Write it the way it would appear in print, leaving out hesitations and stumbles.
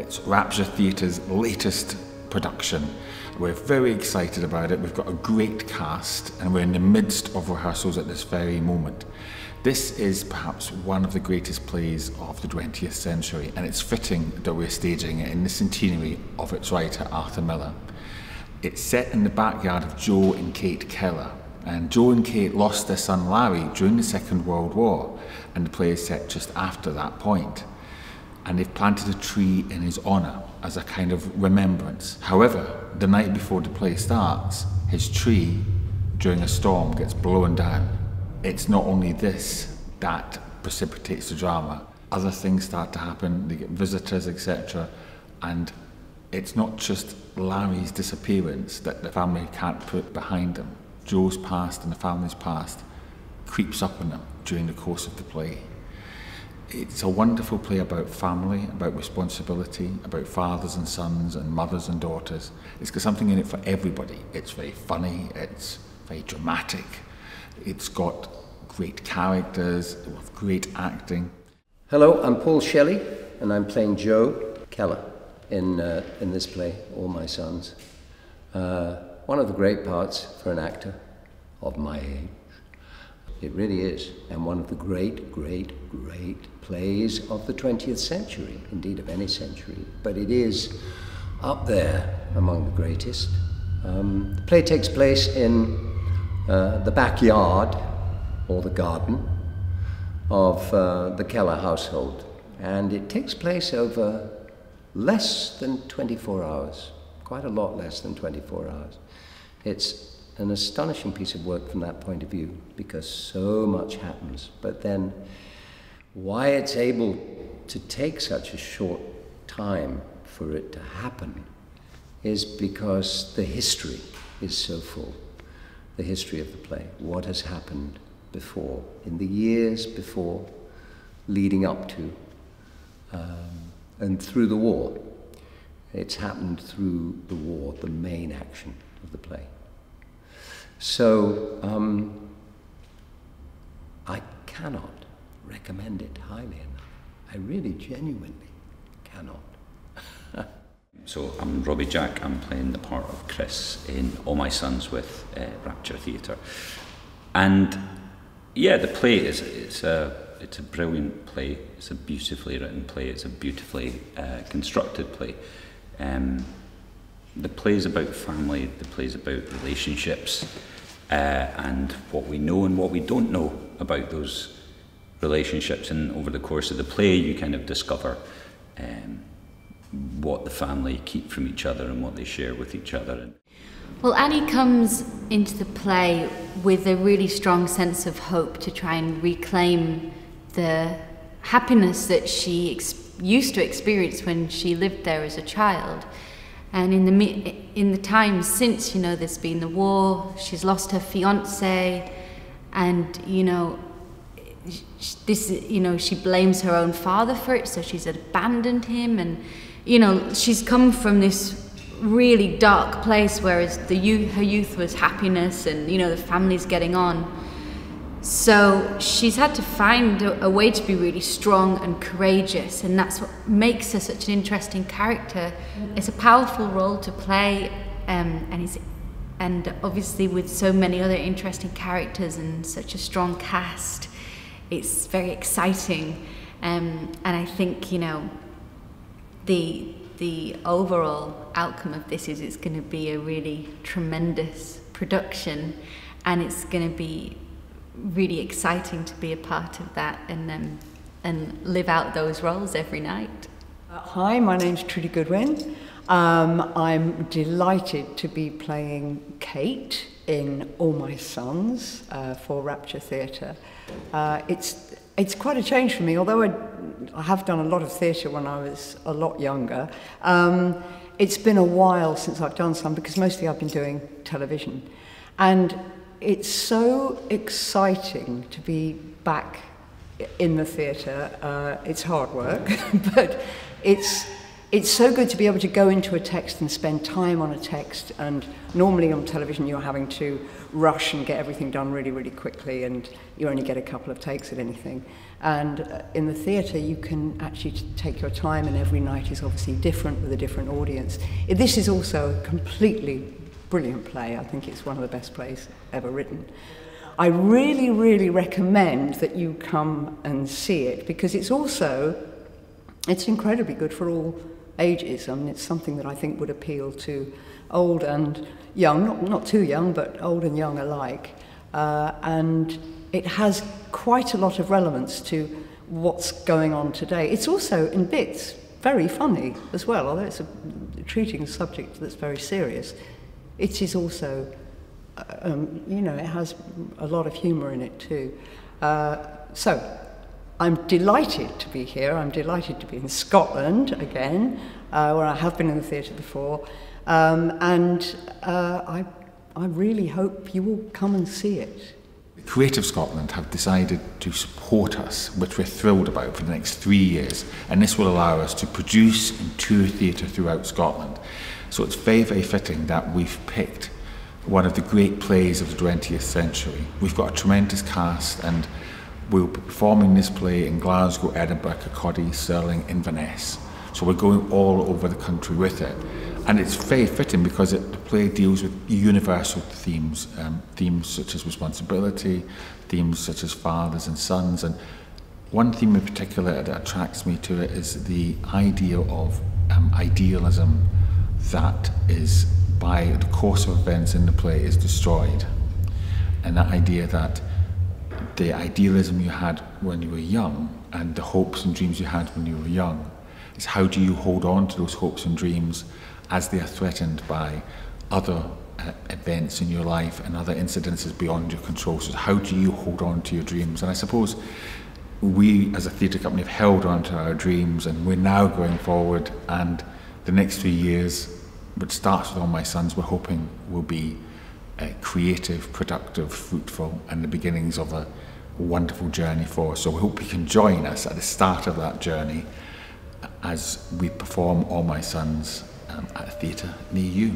It's Rapture Theatre's latest production. We're very excited about it. We've got a great cast and we're in the midst of rehearsals at this very moment. This is perhaps one of the greatest plays of the 20th century, and it's fitting that we're staging it in the centenary of its writer, Arthur Miller. It's set in the backyard of Joe and Kate Keller, and Joe and Kate lost their son Larry during the Second World War, and the play is set just after that point. And they've planted a tree in his honour as a kind of remembrance. However, the night before the play starts, his tree, during a storm, gets blown down. It's not only this that precipitates the drama. Other things start to happen, they get visitors, etc. And it's not just Larry's disappearance that the family can't put behind them. Joe's past and the family's past creeps up on them during the course of the play. It's a wonderful play about family, about responsibility, about fathers and sons and mothers and daughters. It's got something in it for everybody. It's very funny, it's very dramatic, it's got great characters, great acting. Hello, I'm Paul Shelley, and I'm playing Joe Keller in this play, All My Sons. One of the great parts for an actor of my age. It really is, and one of the great, great, great plays of the 20th century, indeed of any century, but it is up there among the greatest. The play takes place in the backyard, or the garden, of the Keller household, and it takes place over less than 24 hours, quite a lot less than 24 hours. It's an astonishing piece of work from that point of view, because so much happens. But then why it's able to take such a short time for it to happen is because the history is so full. The history of the play, what has happened before, in the years before, leading up to, and through the war. It's happened through the war, the main action of the play. So, I cannot recommend it highly enough. I really, genuinely cannot. So I'm Robbie Jack, I'm playing the part of Chris in All My Sons with Rapture Theatre. And yeah, the play it's a brilliant play, it's a beautifully written play, it's a beautifully constructed play. The play is about family, the play is about relationships, and what we know and what we don't know about those relationships. And over the course of the play, you kind of discover what the family keep from each other and what they share with each other. Well, Annie comes into the play with a really strong sense of hope to try and reclaim the happiness that she used to experience when she lived there as a child. And in the time since, you know, there's been the war, she's lost her fiancé, and, you know, she blames her own father for it, so she's abandoned him, and, you know, she's come from this really dark place, whereas her youth was happiness and, you know, the family's getting on. So she's had to find a way to be really strong and courageous, and that's what makes her such an interesting character. It's a powerful role to play, and obviously with so many other interesting characters and such a strong cast, it's very exciting. And I think, you know, the overall outcome of this is it's going to be a really tremendous production, and it's going to be really exciting to be a part of that and live out those roles every night. Hi, my name's Trudie Goodwin. I'm delighted to be playing Kate in All My Sons for Rapture Theatre. It's quite a change for me, although I have done a lot of theatre when I was a lot younger. It's been a while since I've done some, because mostly I've been doing television. And it's so exciting to be back in the theatre. It's hard work, but it's it's so good to be able to go into a text and spend time on a text, and normally on television you're having to rush and get everything done really, really quickly, and you only get a couple of takes at anything. And in the theatre you can actually take your time, and every night is obviously different with a different audience. This is also a completely brilliant play. I think it's one of the best plays ever written. I really, really recommend that you come and see it, because it's incredibly good for all ages. I mean, it's something that I think would appeal to old and young, not too young, but old and young alike. And it has quite a lot of relevance to what's going on today. It's also, in bits, very funny as well, although it's treating a subject that's very serious. It is also, you know, it has a lot of humour in it too. So, I'm delighted to be here. I'm delighted to be in Scotland again, where I have been in the theatre before. I really hope you will come and see it. Creative Scotland have decided to support us, which we're thrilled about, for the next 3 years, and this will allow us to produce and tour theatre throughout Scotland. So it's very, very fitting that we've picked one of the great plays of the 20th century. We've got a tremendous cast, and we'll be performing this play in Glasgow, Edinburgh, Kirkcaldy, Stirling, Inverness. So we're going all over the country with it. And it's very fitting because the play deals with universal themes, themes such as responsibility, themes such as fathers and sons. And one theme in particular that attracts me to it is the idea of idealism that is, by the course of events in the play, is destroyed. And that idea that the idealism you had when you were young and the hopes and dreams you had when you were young is, how do you hold on to those hopes and dreams as they are threatened by other events in your life and other incidences beyond your control. So how do you hold on to your dreams? And I suppose we as a theatre company have held on to our dreams, and we're now going forward, and the next 3 years, which starts with All My Sons, we're hoping will be creative, productive, fruitful, and the beginnings of a wonderful journey for us. So we hope you can join us at the start of that journey as we perform All My Sons at a theatre near you.